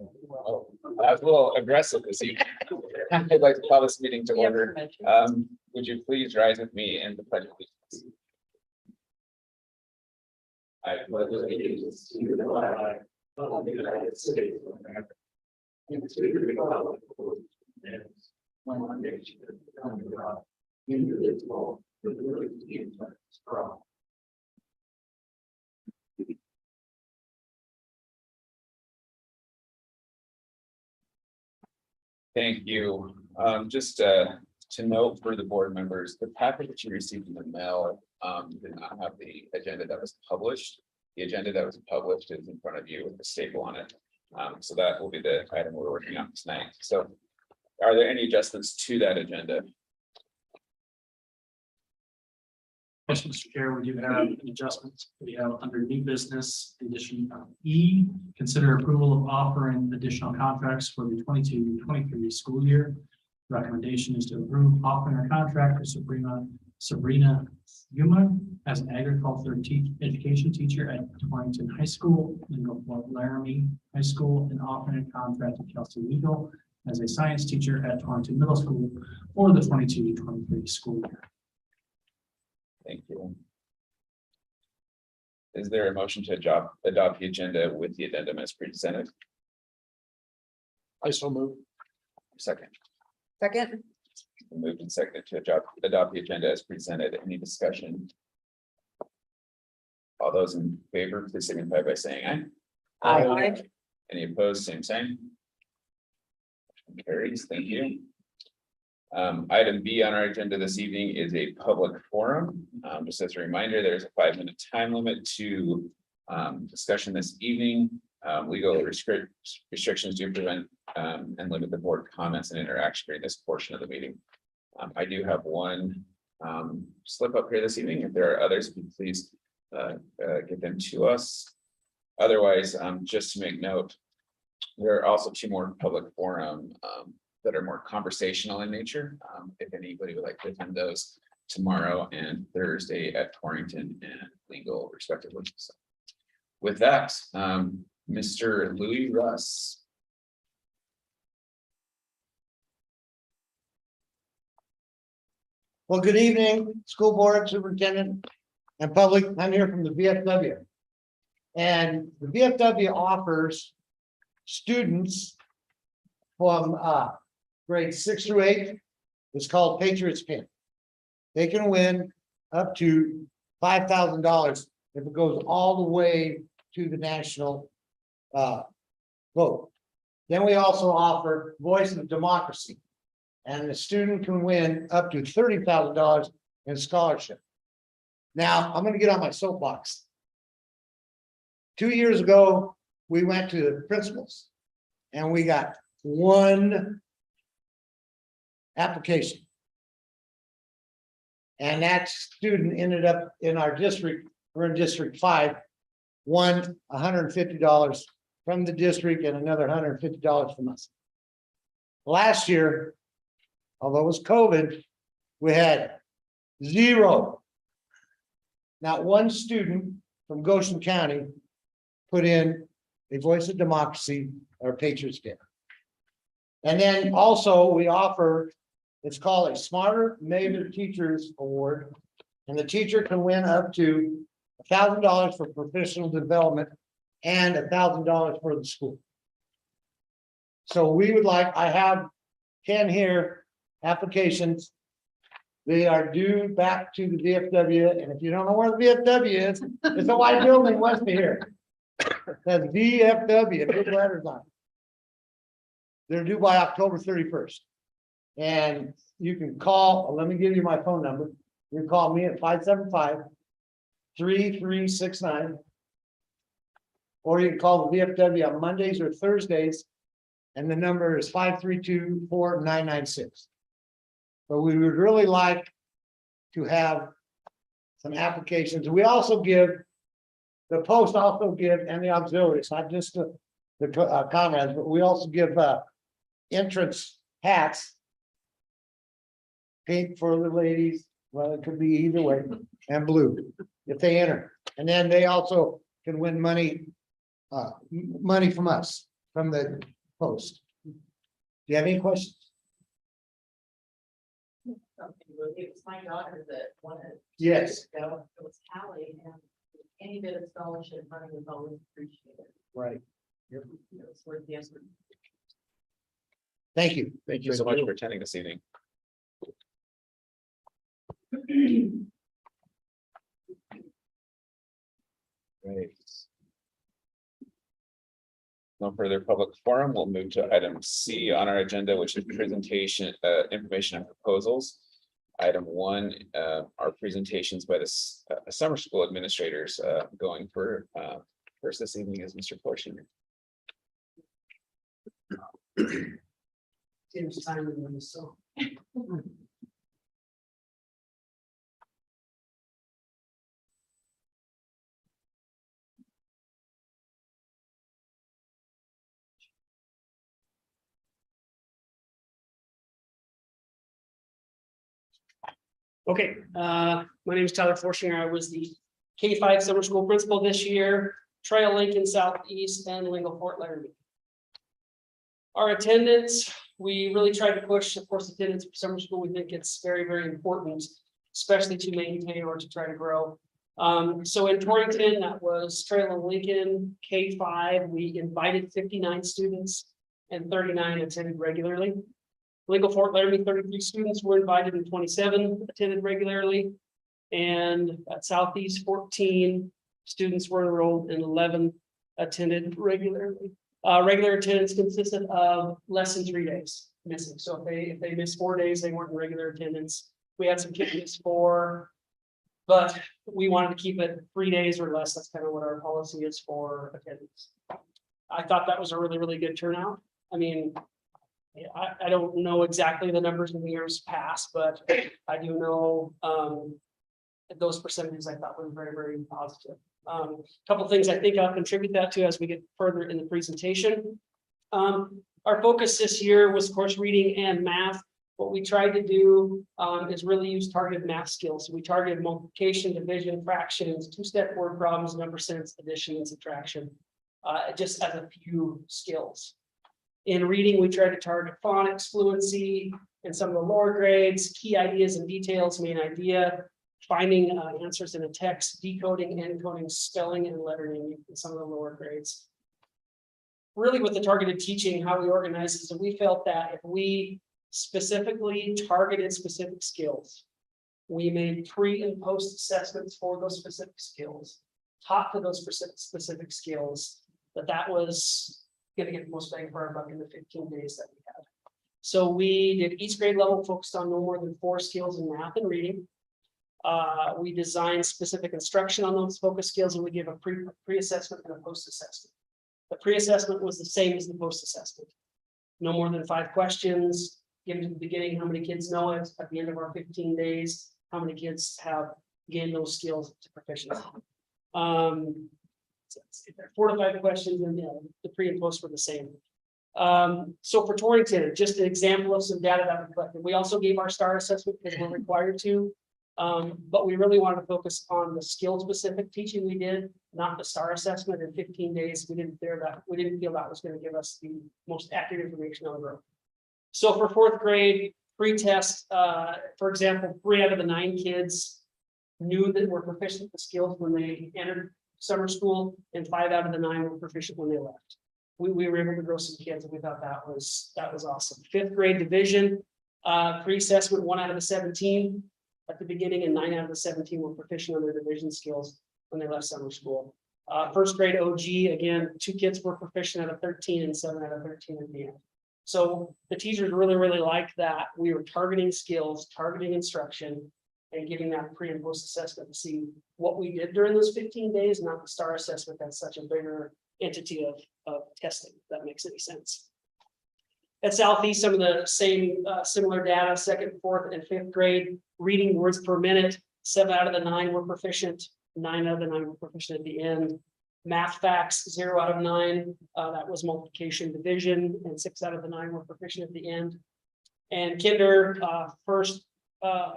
Oh, that was a little aggressive this evening. I'd like to call this meeting to order. Would you please rise with me in the pledge of allegiance? I pledge allegiance to the flag of the United States of America, and to the republic for which it stands, one nation under God, indivisible, with liberty and justice for all. Thank you. Just to note for the board members, the packet that you received in the mail did not have the agenda that was published. The agenda that was published is in front of you with the staple on it. So that will be the item we're working on tonight. So are there any adjustments to that agenda? Yes, Mr. Chair, we do have an adjustment. We have under new business, addition of E, consider approval of offering additional contracts for the 22-23 school year. Recommendation is to approve offering a contract for Sabrina Yuma as an agriculture education teacher at Torrington High School, and Laramie High School, and offering a contract to Kelsey Legal as a science teacher at Torrington Middle School for the 22-23 school year. Thank you. Is there a motion to adopt the agenda with the addendum as presented? I so move. Second. Second. Moved and seconded to adopt the agenda as presented. Any discussion? All those in favor, please signify by saying aye. Aye. Any opposed, same sign. Motion carries. Thank you. Item B on our agenda this evening is a public forum. Just as a reminder, there's a 5-minute time limit to discussion this evening. Legal restrictions do prevent and limit the board comments and interaction during this portion of the meeting. I do have one slip up here this evening. If there are others, if you please get them to us. Otherwise, just to make note, there are also 2 more public forum that are more conversational in nature. If anybody would like to attend those tomorrow and Thursday at Torrington and Legal respectively. So with that, Mr. Louis Russ. Well, good evening, school board, superintendent, and public. I'm here from the VFW. And the VFW offers students from grades 6 through 8. It's called Patriots Pin. They can win up to $5,000 if it goes all the way to the national vote. Then we also offer Voice of Democracy, and the student can win up to $30,000 in scholarship. Now, I'm going to get on my soapbox. 2 years ago, we went to the principals and we got 1 application. And that student ended up in our district. We're in District 5, won $150 from the district and another $150 from us. Last year, although it was COVID, we had 0. Not 1 student from Goshen County put in a Voice of Democracy or Patriots Day. And then also we offer, it's called a Smarter Major Teachers Award, and the teacher can win up to $1,000 for professional development and $1,000 for the school. So we would like, I have 10 here applications. They are due back to the VFW, and if you don't know where the VFW is, it's a white building west of here. That's VFW, big letters on it. They're due by October 31st. And you can call, let me give you my phone number. You can call me at 575-3369. Or you can call the VFW on Mondays or Thursdays. And the number is 532-4996. But we would really like to have some applications. We also give, the post also give, and the auxiliaries, not just the comrades, but we also give entrance hats. Pink for the ladies, well, it could be either way, and blue if they enter. And then they also can win money from us, from the post. Do you have any questions? It was my daughter that wanted. Yes. to go. It was Hallie, and any bit of scholarship money was always appreciated. Right. It was worth the effort. Thank you. Thank you so much for attending this evening. Great. No further public forum. We'll move to item C on our agenda, which is presentation, information and proposals. Item 1, our presentations by the summer school administrators. Going for first this evening is Mr. Portion. Seems timely when you saw. Okay, my name is Tyler Forshinger. I was the K-5 summer school principal this year, Trail Lincoln Southeast and Lingo Fort Laramie. Our attendance, we really tried to push, of course, attendance for summer school. We think it's very, very important, especially to maintain or to try to grow. So in Torrington, that was Trail and Lincoln, K-5, we invited 59 students and 39 attended regularly. Lingo Fort Laramie, 33 students were invited and 27 attended regularly. And at Southeast, 14 students were enrolled and 11 attended regularly. Regular attendance consisted of less than 3 days missing. So if they missed 4 days, they weren't in regular attendance. We had some kids miss 4, but we wanted to keep it 3 days or less. That's kind of what our policy is for attendance. I thought that was a really, really good turnout. I mean, I don't know exactly the numbers in the years past, but I do know those percentages I thought were very, very positive. A couple of things I think I'll contribute that to as we get further in the presentation. Our focus this year was, of course, reading and math. What we tried to do is really use targeted math skills. So we targeted multiplication, division, fractions, two-step word problems, number sense, addition, and subtraction, just as a few skills. In reading, we tried to target phonics, fluency, and some of the lower grades, key ideas and details, main idea, finding answers in a text, decoding, encoding, spelling, and lettering in some of the lower grades. Really, with the targeted teaching, how we organize is that we felt that if we specifically targeted specific skills, we made pre and post assessments for those specific skills, taught to those specific skills, that was going to get the most bang for our buck in the 15 days that we had. So we did each grade level focused on no more than 4 skills in math and reading. We designed specific instruction on those focus skills, and we gave a pre-assessment and a post-assessment. The pre-assessment was the same as the post-assessment. No more than 5 questions, given to the beginning, how many kids know it, at the end of our 15 days, how many kids have gained those skills to proficiency. 4 to 5 questions, and the pre and post were the same. So for Torrington, just an example of some data that we collected. We also gave our STAR assessment because we're required to, but we really wanted to focus on the skill specific teaching we did, not the STAR assessment in 15 days. We didn't feel that was going to give us the most accurate information on growth. So for 4th grade pre-test, for example, 3 out of the 9 kids knew that were proficient in the skills when they entered summer school, and 5 out of the 9 were proficient when they left. We were able to grow some kids, and we thought that was awesome. 5th grade division pre-assessment, 1 out of the 17 at the beginning, and 9 out of the 17 were proficient on their division skills when they left summer school. 1st grade OG, again, 2 kids were proficient out of 13 and 7 out of 13 at the end. So the teachers really, really liked that we were targeting skills, targeting instruction, and giving that pre and post assessment to see what we did during those 15 days, not the STAR assessment. That's such a bigger entity of testing, if that makes any sense. At Southeast, some of the same similar data, 2nd, 4th, and 5th grade, reading words per minute, 7 out of the 9 were proficient, 9 out of the 9 were proficient at the end. Math facts, 0 out of 9, that was multiplication, division, and 6 out of the 9 were proficient at the end. And kinder, first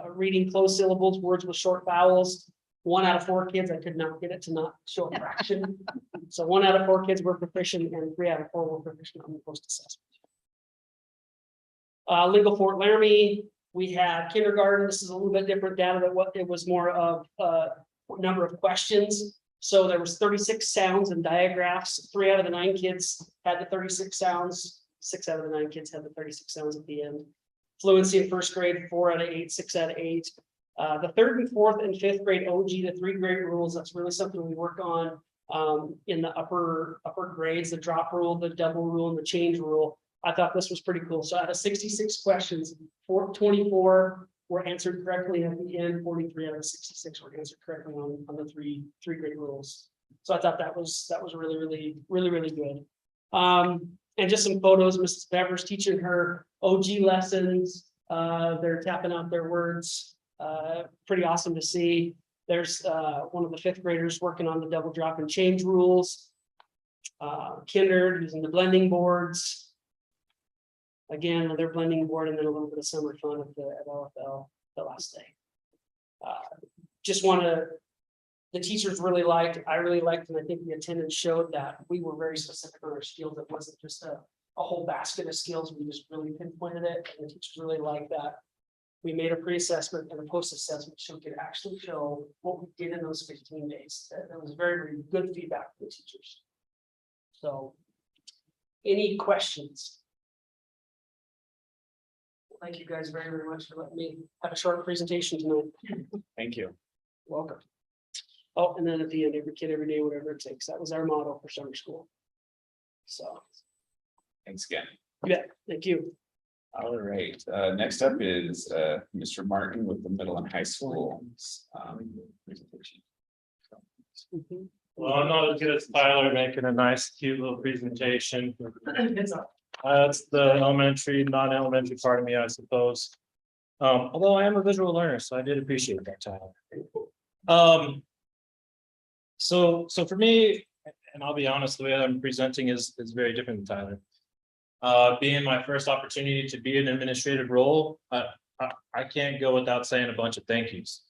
reading closed syllables, words with short vowels, 1 out of 4 kids, I could not get it to not show a fraction. So 1 out of 4 kids were proficient and 3 out of 4 were proficient on the post assessment. Legal Fort Laramie, we had kindergarten. This is a little bit different data than what it was, more of number of questions. So there was 36 sounds and diagraphs. 3 out of the 9 kids had the 36 sounds. 6 out of the 9 kids had the 36 sounds at the end. Fluency in first grade, 4 out of 8, 6 out of 8. The 3rd and 4th and 5th grade OG, the 3 grade rules, that's really something we work on in the upper grades, the drop rule, the double rule, and the change rule. I thought this was pretty cool. So out of 66 questions, 24 were answered correctly at the end, 43 out of 66 were answered correctly on the three grade rules. So I thought that was really good. And just some photos, Mrs. Bever's teaching her OG lessons. They're tapping out their words. Pretty awesome to see. There's one of the 5th graders working on the double drop and change rules. Kinder using the blending boards. Again, another blending board, and then a little bit of summer fun at LFL the last day. The teachers really liked, I really liked, and I think the attendance showed that we were very specific on our skills. It wasn't just a whole basket of skills. We just really pinpointed it, and the teachers really liked that. We made a pre-assessment and a post-assessment so we could actually show what we did in those 15 days. That was very, very good feedback from the teachers. So, any questions? Thank you guys very, very much for letting me have a short presentation tonight. Thank you. Welcome. Oh, and then at the end, every kid, every day, whatever it takes. That was our motto for summer school. So. Thanks again. Yeah, thank you. All right, next up is Mr. Martin with the middle and high school presentation. Well, I'm not as good as Tyler making a nice, cute little presentation. It's up. That's the elementary, non-elementary part of me, I suppose. Although I am a visual learner, so I did appreciate that, Tyler. So for me, and I'll be honest, the way I'm presenting is very different than Tyler. Being my first opportunity to be in an administrative role, I can't go without saying a bunch of thank yous.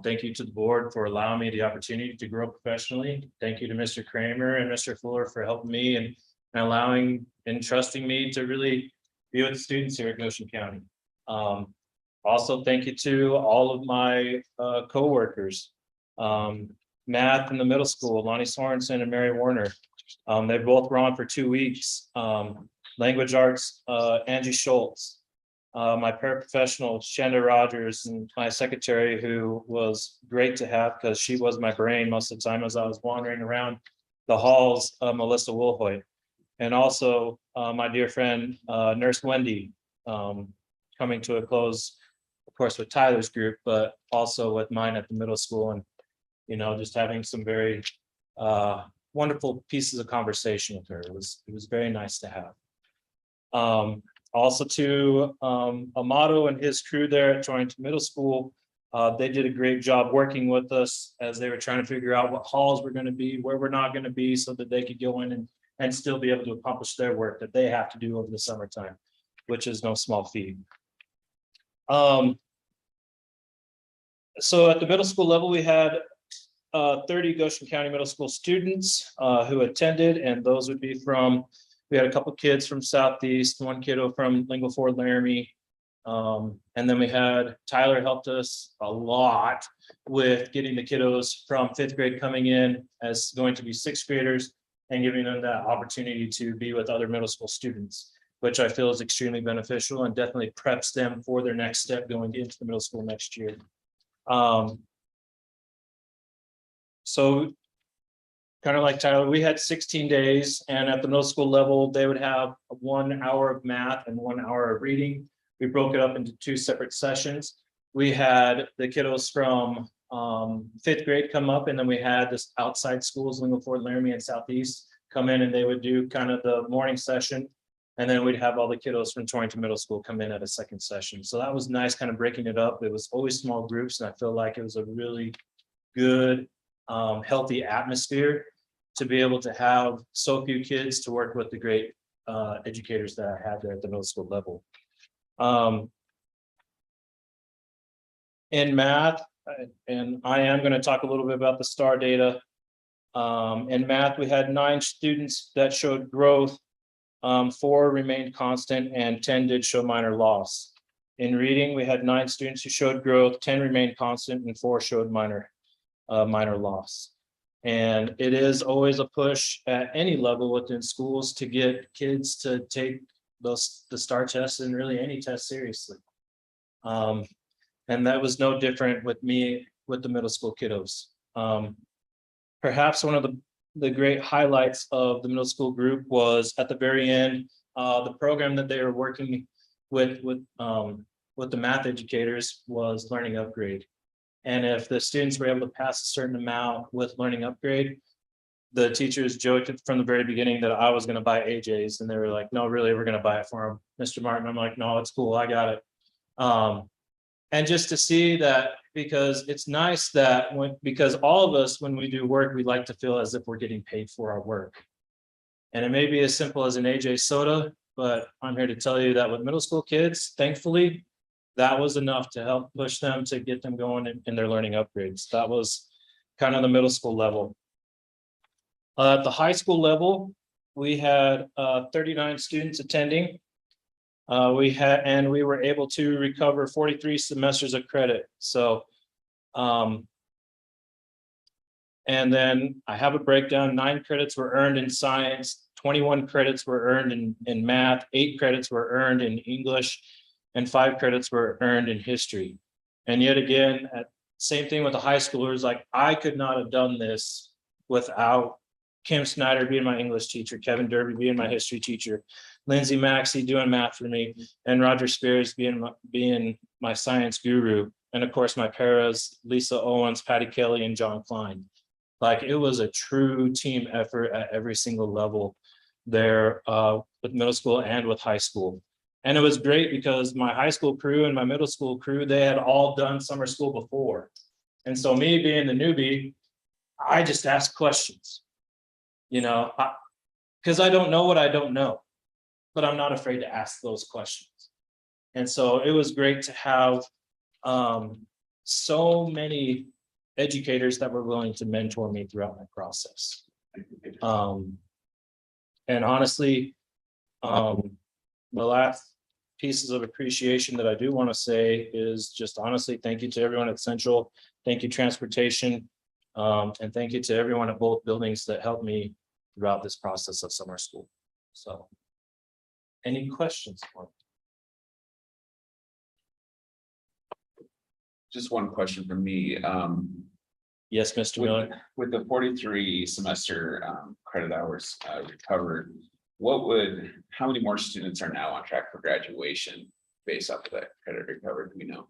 Thank you to the board for allowing me the opportunity to grow professionally. Thank you to Mr. Kramer and Mr. Fuller for helping me and allowing and trusting me to really be with the students here at Goshen County. Also, thank you to all of my co-workers. Math in the middle school, Lonnie Sorensen and Mary Warner. They both were on for 2 weeks. Language arts, Angie Schultz. My paraprofessional, Shanda Rogers, and my secretary, who was great to have because she was my brain most of the time as I was wandering around the halls, Melissa Woolhoyt. And also my dear friend, Nurse Wendy, coming to a close, of course, with Tyler's group, but also with mine at the middle school. And, you know, just having some very wonderful pieces of conversation with her. It was very nice to have. Also to Amato and his crew there at Torrington Middle School. They did a great job working with us as they were trying to figure out what halls we're going to be, where we're not going to be, so that they could go in and still be able to accomplish their work that they have to do over the summertime, which is no small feat. So at the middle school level, we had 30 Goshen County Middle School students who attended, and those would be from, we had a couple kids from Southeast, one kiddo from Lingle Ford Laramie. And then we had Tyler helped us a lot with getting the kiddos from 5th grade coming in as going to be 6th graders and giving them that opportunity to be with other middle school students, which I feel is extremely beneficial and definitely preps them for their next step going into the middle school next year. So kind of like Tyler, we had 16 days, and at the middle school level, they would have 1 hour of math and 1 hour of reading. We broke it up into 2 separate sessions. We had the kiddos from 5th grade come up, and then we had this outside schools, Lingle Ford, Laramie, and Southeast come in, and they would do kind of the morning session. And then we'd have all the kiddos from Torrington Middle School come in at a second session. So that was nice, kind of breaking it up. It was always small groups, and I feel like it was a really good, healthy atmosphere to be able to have so few kids to work with the great educators that I had there at the middle school level. In math, and I am going to talk a little bit about the STAR data. In math, we had 9 students that showed growth. 4 remained constant and 10 did show minor loss. In reading, we had 9 students who showed growth, 10 remained constant and 4 showed minor loss. And it is always a push at any level within schools to get kids to take the STAR test and really any test seriously. And that was no different with me with the middle school kiddos. Perhaps one of the great highlights of the middle school group was at the very end, the program that they were working with the math educators was Learning Upgrade. And if the students were able to pass a certain amount with Learning Upgrade, the teachers joked from the very beginning that I was going to buy AJ's, and they were like, no, really, we're going to buy it for him, Mr. Martin. I'm like, no, it's cool, I got it. And just to see that, because it's nice that because all of us, when we do work, we like to feel as if we're getting paid for our work. And it may be as simple as an AJ soda, but I'm here to tell you that with middle school kids, thankfully, that was enough to help push them to get them going in their learning upgrades. That was kind of the middle school level. At the high school level, we had 39 students attending. We were able to recover 43 semesters of credit. So, and then I have a breakdown. 9 credits were earned in science, 21 credits were earned in math, 8 credits were earned in English, and 5 credits were earned in history. And yet again, same thing with the high schoolers, like I could not have done this without Kim Snyder being my English teacher, Kevin Derby being my history teacher, Lindsay Maxey doing math for me, and Roger Spears being my science guru. And of course, my paras, Lisa Owens, Patty Kelly, and John Klein. Like it was a true team effort at every single level there with middle school and with high school. And it was great because my high school crew and my middle school crew, they had all done summer school before. And so me being the newbie, I just asked questions, you know, because I don't know what I don't know, but I'm not afraid to ask those questions. And so it was great to have so many educators that were willing to mentor me throughout my process. And honestly, the last pieces of appreciation that I do want to say is just honestly, thank you to everyone at Central. Thank you, transportation. And thank you to everyone at both buildings that helped me throughout this process of summer school. So any questions for me? Just one question from me. Yes, Mr. Miller. With the 43 semester credit hours recovered, how many more students are now on track for graduation based off of that credit recovered? Do we know?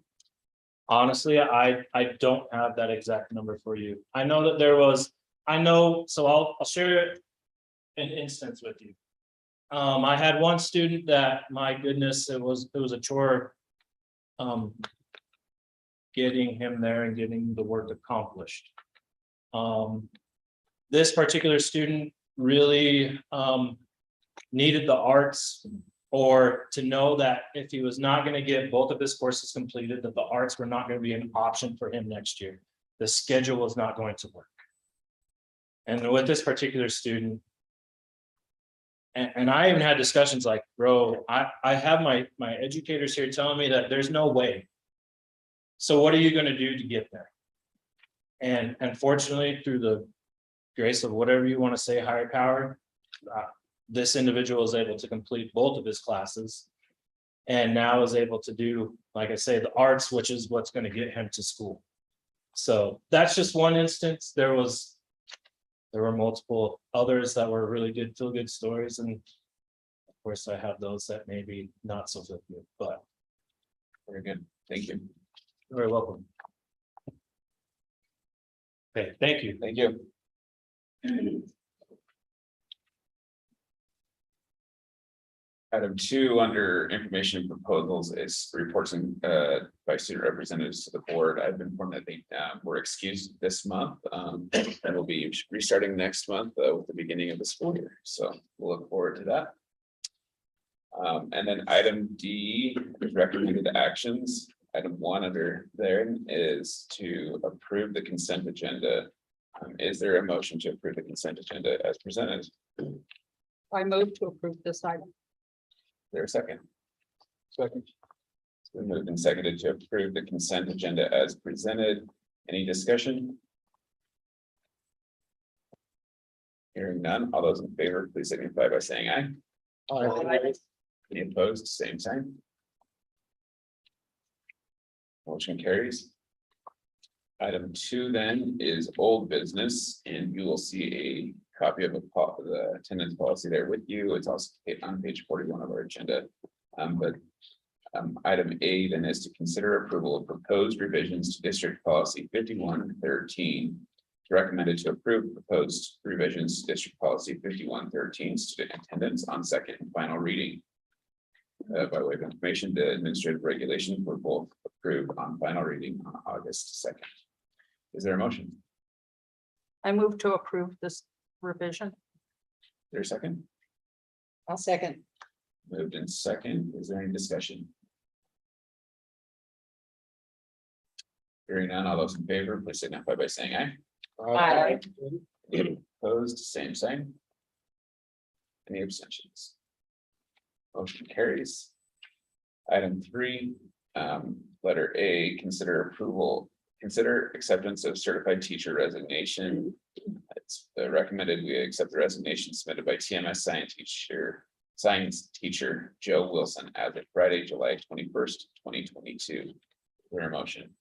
Honestly, I don't have that exact number for you. I know that there was, so I'll share an instance with you. I had one student that, my goodness, it was a chore getting him there and getting the work accomplished. This particular student really needed the arts, or to know that if he was not going to get both of his courses completed, that the arts were not going to be an option for him next year. The schedule was not going to work. And with this particular student, and I even had discussions like, bro, I have my educators here telling me that there's no way. So what are you going to do to get there? And unfortunately, through the grace of whatever you want to say, higher power, this individual is able to complete both of his classes and now is able to do, like I say, the arts, which is what's going to get him to school. So that's just one instance. There were multiple others that were really good, feel good stories. And of course I have those that maybe not so feel good, but. Very good. Thank you. You're very welcome. Okay, thank you. Thank you. Item 2 under information and proposals is reports by student representatives to the board. I've been informed that they were excused this month and will be restarting next month with the beginning of the school year. So we'll look forward to that. And then item D is recommended actions. Item 1 under there is to approve the consent agenda. Is there a motion to approve the consent agenda as presented? Is I move to approve this item. there a second? Second. It's been moved and seconded to approve the consent agenda as presented. Any discussion? Hearing none, all those in favor, please signify by saying aye. Aye. Any opposed, same sign. Motion carries. Item 2 then is old business, and you will see a copy of the attendance policy there with you. It's also on page 41 of our agenda. Item A then is to consider approval of proposed revisions to district policy 5113. Recommended to approve proposed revisions to district policy 5113, student attendance on second and final reading. By way of information, the administrative regulations were both approved on final reading on August 2nd. Is there a motion? Is I move to approve this revision. there a second? I'll second. Moved in second. Is there any discussion? Hearing none, all those in favor, please signify by saying aye. Aye. Any opposed, same sign. Any abstentions? Motion carries. Item 3, letter A, consider acceptance of certified teacher resignation. It's recommended we accept the resignation submitted by TMS science teacher Joe Wilson as of Friday, July 21st, 2022. Is there a motion?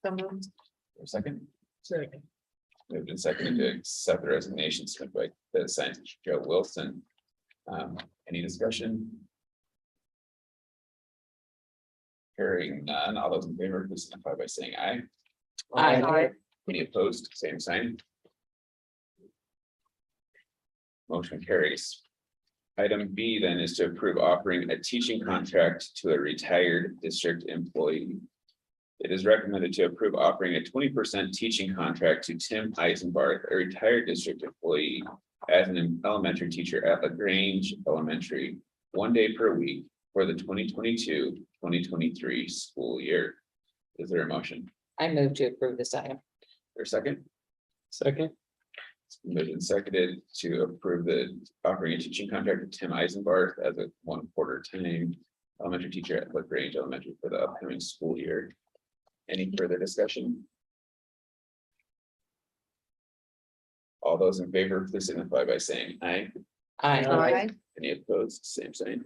So moved. For a second? Second. Moved and seconded to accept the resignation submitted by the science teacher Joe Wilson. Any discussion? Hearing none, all those in favor, please signify by saying aye. Aye. Any opposed, same sign. Motion carries. Item B then is to approve offering a teaching contract to a retired district employee. It is recommended to approve offering a 20% teaching contract to Tim Eisenbarth, a retired district employee, as an elementary teacher at LaGrange Elementary, 1 day per week for the 2022-2023 school year. Is there a motion? I move to approve this item. Or second? Second. It's been moved and seconded to approve the offering a teaching contract to Tim Eisenbarth as a 1 quarter time elementary teacher at LaGrange Elementary for the upcoming school year. Any further discussion? All those in favor, please signify by saying aye. Aye. Any opposed, same sign.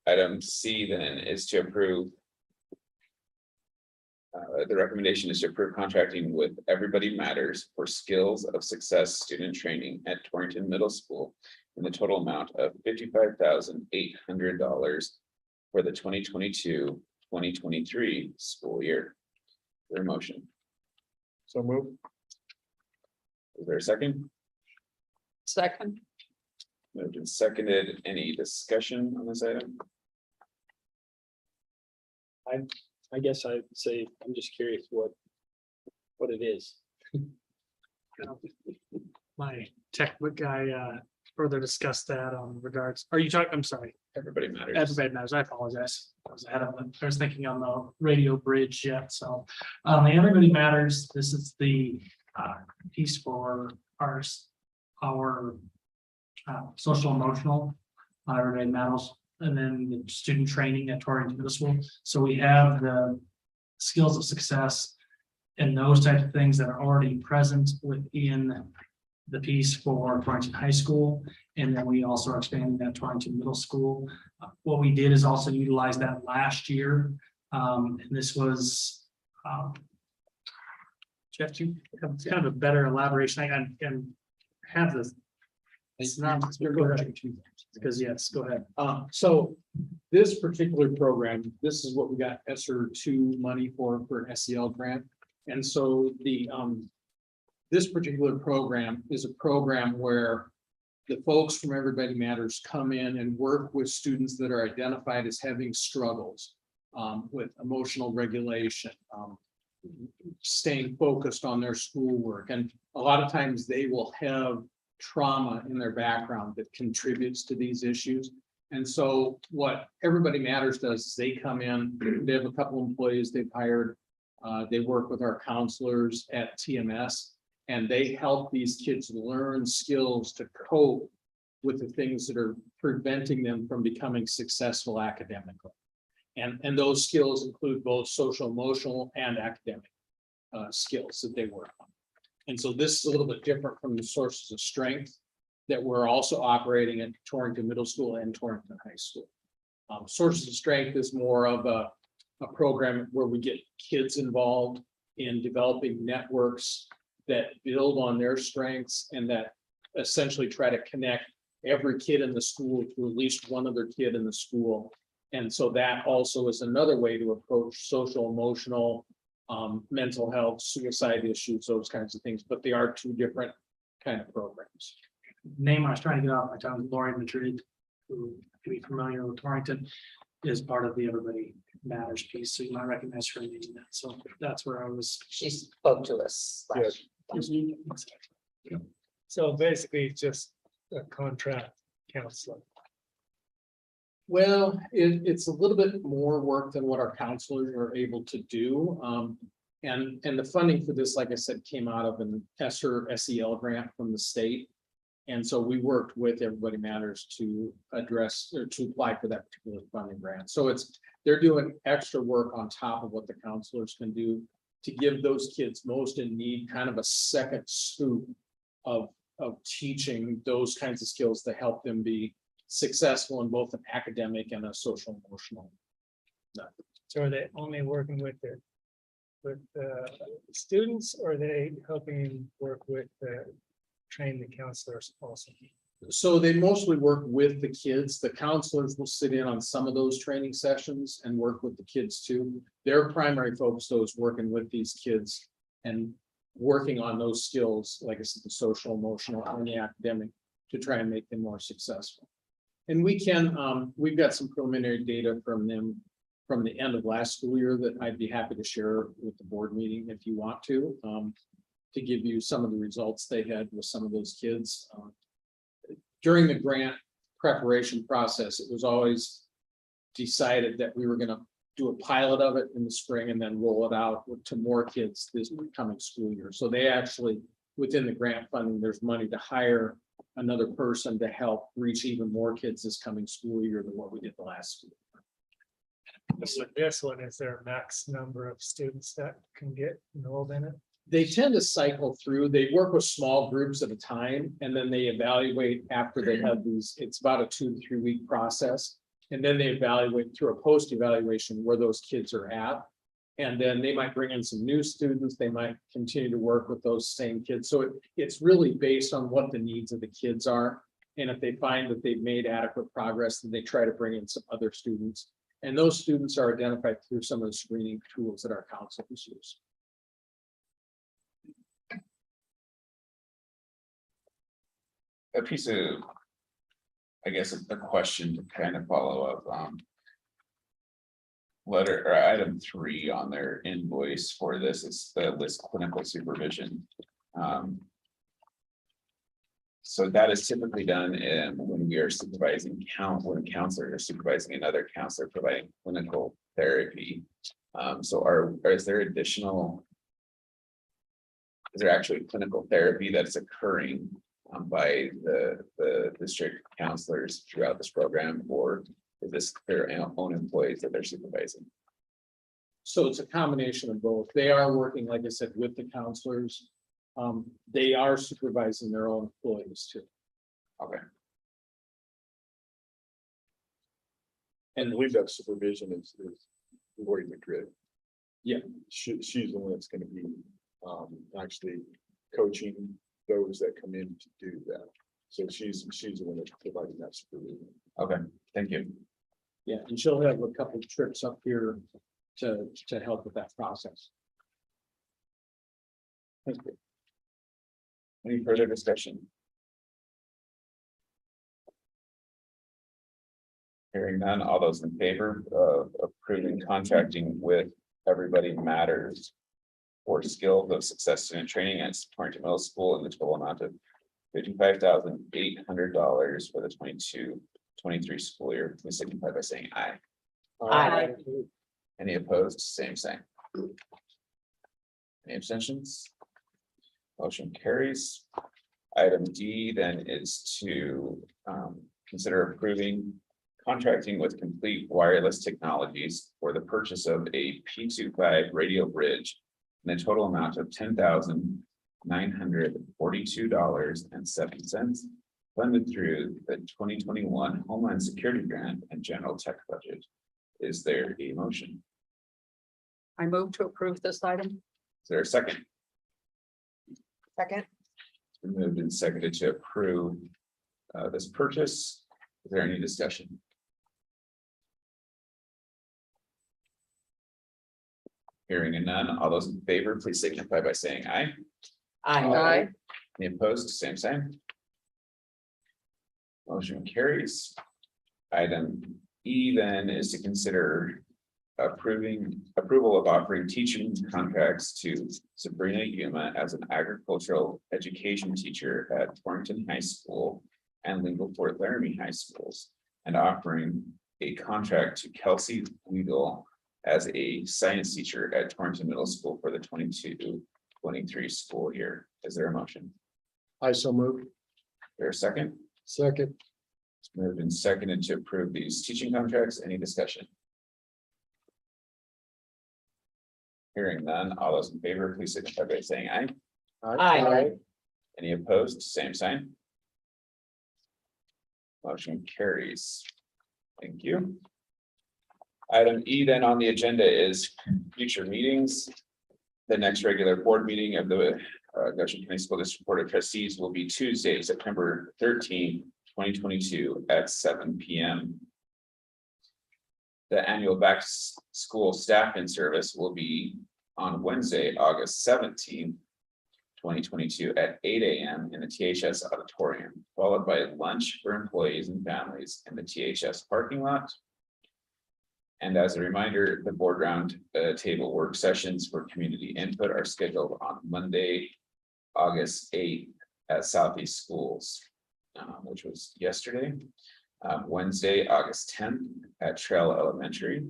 Item C then is to approve. The recommendation is to approve contracting with Everybody Matters for Skills of Success student training at Torrington Middle School in the total amount of $55,800 for the 2022-2023 school year. Is there a motion? So move. Is there a second? Second. Moved and seconded. Any discussion on this item? I guess I'd say, I'm just curious what it is. My textbook guy further discussed that on regards, are you talking, I'm sorry, Everybody Matters. everybody knows, I apologize. I was ahead of it. I was thinking on the radio bridge yet, so. The Everybody Matters, this is the piece for our social emotional. Everybody Matters, and then the student training at Torrington Middle School. So we have the skills of success and those types of things that are already present within the piece for Torrington High School. And then we also are expanding that Torrington Middle School. What we did is also utilize that last year. And this was Jeff, you have kind of a better elaboration. I can have this. It's not, because yes, go ahead. So this particular program, this is what we got ESSER 2 money for an SEL grant. And so this particular program is a program where the folks from Everybody Matters come in and work with students that are identified as having struggles with emotional regulation, staying focused on their schoolwork. And a lot of times they will have trauma in their background that contributes to these issues. And so what Everybody Matters does is they come in, they have a couple employees they've hired. They work with our counselors at TMS, and they help these kids learn skills to cope with the things that are preventing them from becoming successful academically. And those skills include both social, emotional, and academic skills that they work on. And so this is a little bit different from the sources of strength that we're also operating at Torrington Middle School and Torrington High School. Sources of strength is more of a program where we get kids involved in developing networks that build on their strengths and that essentially try to connect every kid in the school to at least one other kid in the school. And so that also is another way to approach social, emotional, mental health, suicide issues, those kinds of things, but they are two different kind of programs. Name I was trying to get off my tongue, Lori Madrid, who, to be familiar with Torrington, is part of the Everybody Matters piece, so you might recognize her name in that, so that's where I was. She spoke to us. So basically, it's just a contract counselor. Well, it's a little bit more work than what our counselors are able to do. And the funding for this, like I said, came out of an ESSER SEL grant from the state. And so we worked with Everybody Matters to address or to apply for that particular funding grant. So they're doing extra work on top of what the counselors can do to give those kids most in need kind of a second scoop of teaching those kinds of skills to help them be successful in both an academic and a social emotional. So are they only working with students, or are they helping work with train the counselors also? So they mostly work with the kids. The counselors will sit in on some of those training sessions and work with the kids too. Their primary focus though is working with these kids and working on those skills, like I said, the social, emotional, and the academic, to try and make them more successful. And we can, we've got some preliminary data from them from the end of last school year that I'd be happy to share with the board meeting if you want to give you some of the results they had with some of those kids. During the grant preparation process, it was always decided that we were going to do a pilot of it in the spring and then roll it out to more kids this coming school year. So they actually, within the grant funding, there's money to hire another person to help reach even more kids this coming school year than what we did the last school year. With this one, is there a max number of students that can get enrolled in it? They tend to cycle through, they work with small groups at a time, and then they evaluate after they have these, it's about a 2 to 3 week process. And then they evaluate through a post evaluation where those kids are at. And then they might bring in some new students, they might continue to work with those same kids. So it's really based on what the needs of the kids are. And if they find that they've made adequate progress, then they try to bring in some other students. And those students are identified through some of the screening tools that our counselors use. A piece of, I guess, a question to kind of follow up. Letter or item 3 on their invoice for this is the list clinical supervision. So that is typically done when we are supervising when a counselor is supervising another counselor providing clinical therapy. So is there actually clinical therapy that is occurring by the district counselors throughout this program, or is this their own employees that they're supervising? So it's a combination of both. They are working, like I said, with the counselors. They are supervising their own employees too. Okay. And I believe that supervision is Lori Madrid. Yeah. She's the one that's going to be actually coaching those that come in to do that. So she's the one that's providing that supervision. Okay, thank you. Yeah, and she'll have a couple of trips up here to help with that process. Thank you. Any further discussion? Hearing none, all those in favor of approving contracting with Everybody Matters for skills of success student training at Torrington Middle School in the total amount of $55,800 for the 22-23 school year. Please signify by saying aye. Aye. Any opposed, same sign. Any abstentions? Motion carries. Item D then is to consider approving contracting with Complete Wireless Technologies for the purchase of a P25 radio bridge in the total amount of $10,942.07, funded through the 2021 Homeland Security Grant and General Tech Budget. Is there a motion? I move to approve this item. Is there a second? Second. It's been moved and seconded to approve this purchase. Is there any discussion? Hearing none, all those in favor, please signify by saying aye. Aye. Any opposed, same sign. Motion carries. Item E then is to consider approval of offering teaching contracts to Sabrina Yuma as an agricultural education teacher at Torrington High School and Lingle Fort Laramie High Schools, and offering a contract to Kelsey Weigel as a science teacher at Torrington Middle School for the 22-23 school year. Is there a motion? I so moved. There a second? Second. It's moved and seconded to approve these teaching contracts. Any discussion? Hearing none, all those in favor, please signify by saying aye. Aye. Any opposed, same sign. Motion carries. Thank you. Item E then on the agenda is future meetings. The next regular board meeting of the Goshen County School District Board of Trustees will be Tuesday, September 13, 2022 at 7 p.m. The annual back school staff in service will be on Wednesday, August 17, 2022 at 8 a.m. in the THS auditorium, followed by lunch for employees and families in the THS parking lot. And as a reminder, the board round table work sessions for community input are scheduled on Monday, August 8th at Southeast Schools, which was yesterday. Wednesday, August 10th at Trail Elementary.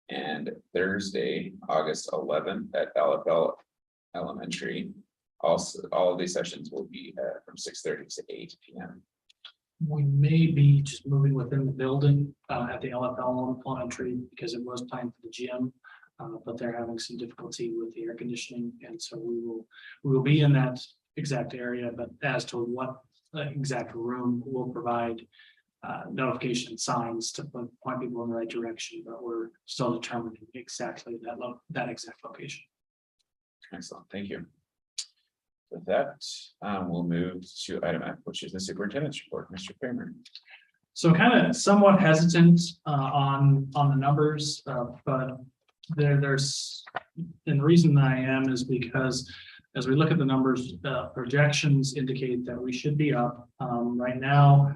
And Thursday, August 11th at LFL Elementary. Also, all of these sessions will be from 6:30 to 8 p.m. We may be just moving within the building at the LFL Elementary because it was planned for the gym. But they're having some difficulty with the air conditioning, and so we will be in that exact area, but as to what exact room will provide notification signs to point people in the right direction, but we're still determining exactly that exact location. Excellent, thank you. With that, we'll move to item F, which is the superintendent's report. Mr. Kramer. So kind of somewhat hesitant on the numbers, but there's, and the reason I am is because as we look at the numbers, projections indicate that we should be up right now,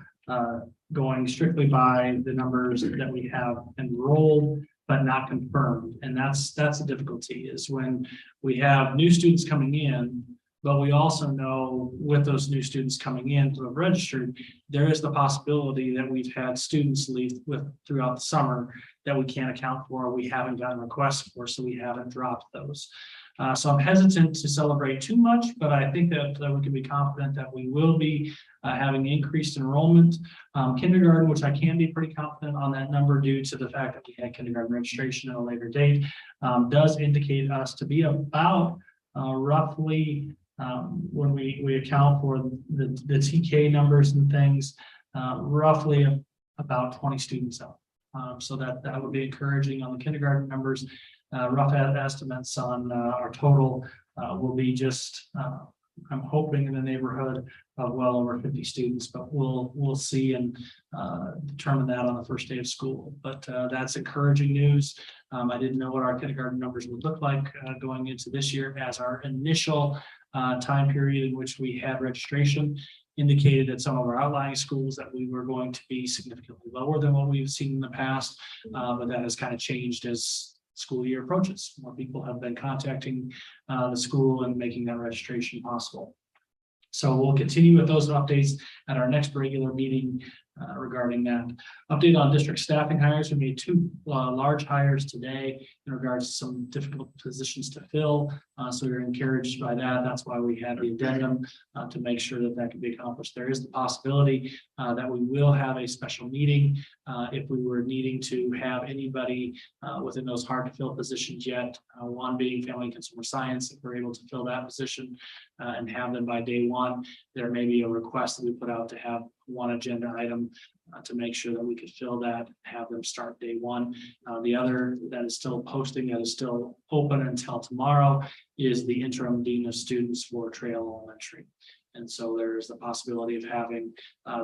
going strictly by the numbers that we have enrolled but not confirmed. And that's the difficulty, is when we have new students coming in, but we also know with those new students coming in who have registered, there is the possibility that we've had students leave throughout the summer that we can't account for, we haven't gotten requests for, so we haven't dropped those. So I'm hesitant to celebrate too much, but I think that we can be confident that we will be having increased enrollment. Kindergarten, which I can be pretty confident on that number due to the fact that we had kindergarten registration at a later date, does indicate us to be about roughly, when we account for the TK numbers and things, roughly about 20 students up. So that would be encouraging on the kindergarten numbers. Rough estimates on our total will be just, I'm hoping, in the neighborhood of well over 50 students, but we'll see and determine that on the first day of school. But that's encouraging news. I didn't know what our kindergarten numbers would look like going into this year, as our initial time period in which we had registration indicated that some of our outlying schools that we were going to be significantly lower than what we've seen in the past, but that has kind of changed as school year approaches. More people have been contacting the school and making that registration possible. So we'll continue with those updates at our next regular meeting regarding that. Update on district staffing hires. We made two large hires today in regards to some difficult positions to fill. So we're encouraged by that. That's why we had the addendum to make sure that that can be accomplished. There is the possibility that we will have a special meeting if we were needing to have anybody within those hard to fill positions yet. One being family and consumer science. If we're able to fill that position and have them by day one, there may be a request that we put out to have one agenda item to make sure that we could fill that, have them start day one. The other that is still posting, that is still open until tomorrow, is the interim dean of students for Trail Elementary. And so there is the possibility of having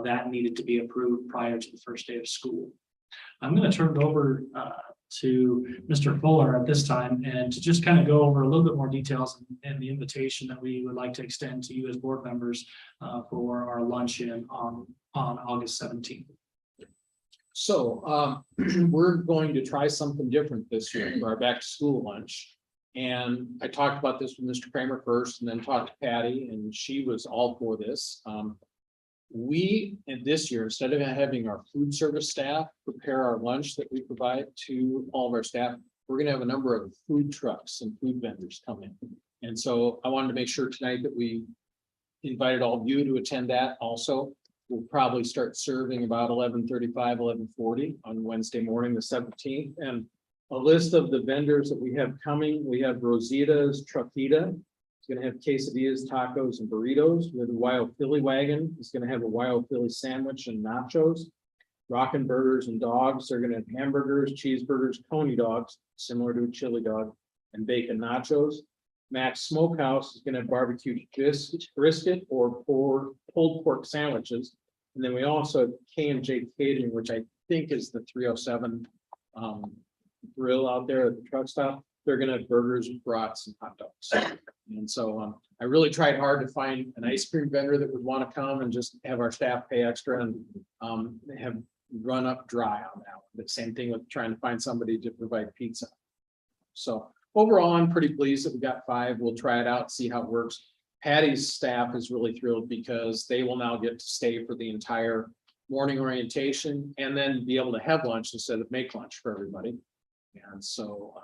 that needed to be approved prior to the first day of school. I'm going to turn it over to Mr. Fuller at this time and to just kind of go over a little bit more details and the invitation that we would like to extend to you as board members for our luncheon on August 17th. So we're going to try something different this year for our back to school lunch. And I talked about this with Mr. Kramer first and then talked to Patty, and she was all for this. And this year, instead of having our food service staff prepare our lunch that we provide to all of our staff, we're going to have a number of food trucks and food vendors come in. And so I wanted to make sure tonight that we invited all of you to attend that also. We'll probably start serving about 11:35, 11:40 on Wednesday morning, the 17th. And a list of the vendors that we have coming. We have Rosita's Truckita. It's going to have quesadillas, tacos, and burritos. We have the Wild Philly Wagon. It's going to have a Wild Philly sandwich and nachos. Rockin' Burgers and Dogs. They're going to have hamburgers, cheeseburgers, coney dogs, similar to a chili dog, and bacon nachos. Max Smokehouse is going to have barbecue brisket or pulled pork sandwiches. And then we also have K&J Catering, which I think is the 307 grill out there at the truck stop. They're going to have burgers, brats, and hot dogs. And so I really tried hard to find an ice cream vendor that would want to come and just have our staff pay extra and have run up dry on that one. The same thing with trying to find somebody to provide pizza. So overall, I'm pretty pleased that we got 5. We'll try it out, see how it works. Patty's staff is really thrilled because they will now get to stay for the entire morning orientation and then be able to have lunch instead of make lunch for everybody. And so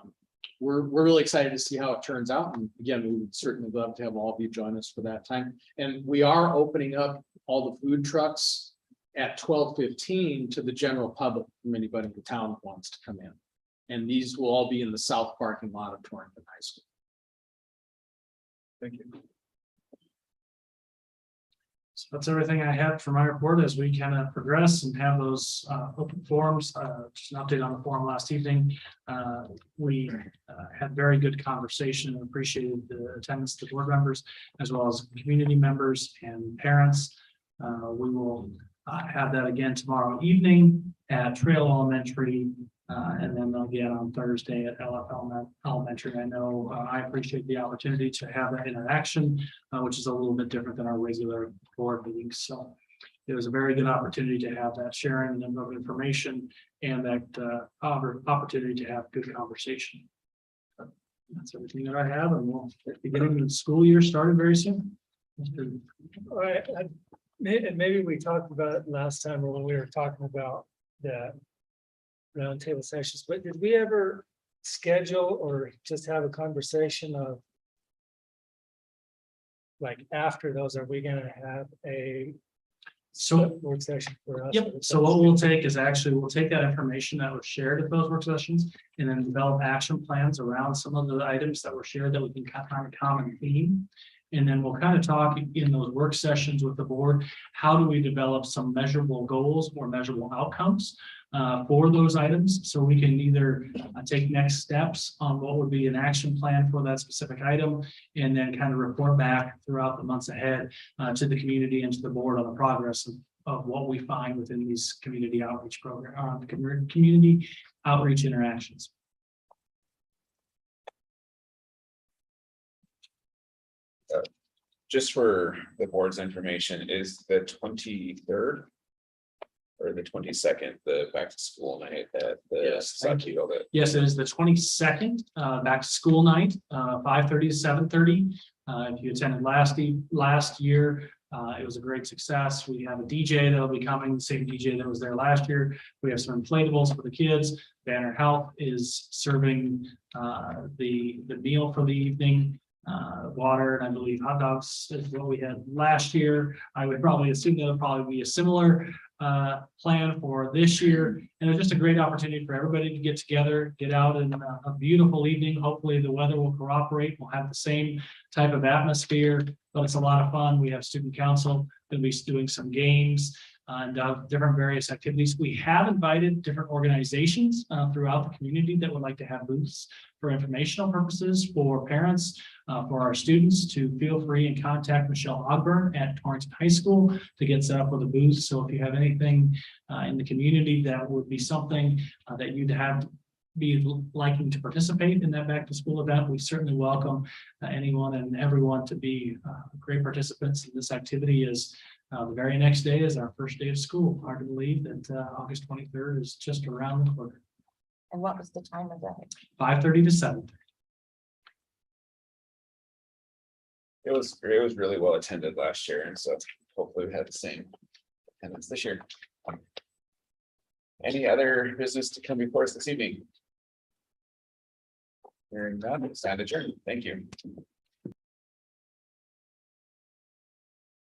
we're really excited to see how it turns out. And again, we would certainly love to have all of you join us for that time. And we are opening up all the food trucks at 12:15 to the general public from anybody in the town that wants to come in. And these will all be in the south parking lot of Torrington High School. Thank you. So that's everything I have for my report as we kind of progress and have those open forums. Just an update on the forum last evening. We had very good conversation and appreciated the attendance of the board members as well as community members and parents. We will have that again tomorrow evening at Trail Elementary. And then again on Thursday at LF Elementary. I know I appreciate the opportunity to have that interaction, which is a little bit different than our regular board meetings. So it was a very good opportunity to have that sharing of information and that opportunity to have good conversation. That's everything that I have, and we'll be getting the school year started very soon. All right, and maybe we talked about it last time when we were talking about the roundtable sessions, but did we ever schedule or just have a conversation of like after those, are we going to have a work session for us? Yep. So what we'll take is actually, we'll take that information that was shared at those work sessions and then develop action plans around some of the items that were shared that we can find a common theme. And then we'll kind of talk in those work sessions with the board, how do we develop some measurable goals or measurable outcomes for those items, so we can either take next steps on what would be an action plan for that specific item, and then kind of report back throughout the months ahead to the community and to the board on the progress of what we find within these community outreach program, community outreach interactions. Just for the board's information, is the 23rd or the 22nd, the back to school night at the Saki building? Yes, it is the 22nd, back to school night, 5:30 to 7:30. If you attended last year, It was a great success. We have a DJ that'll be coming, the same DJ that was there last year. We have some inflatables for the kids. Banner Health is serving the meal for the evening. Water, and I believe hot dogs is what we had last year. I would probably assume that'll probably be a similar plan for this year. And it's just a great opportunity for everybody to get together, get out in a beautiful evening. Hopefully the weather will cooperate. We'll have the same type of atmosphere, but it's a lot of fun. We have student council going to be doing some games and different various activities. We have invited different organizations throughout the community that would like to have booths for informational purposes for parents, for our students to feel free and contact Michelle Ogburn at Torrington High School to get set up with a booth. So if you have anything in the community that would be something that you'd have be liking to participate in that back to school event, we certainly welcome anyone and everyone to be great participants in this activity. Is the very next day is our first day of school. Hard to believe that August 23rd is just around the corner. And what was the time of that? 5:30 to 7. It was really well attended last year, and so hopefully we have the same attendance this year. Any other business to come before us this evening? Hearing none, it's time to adjourn. Thank you.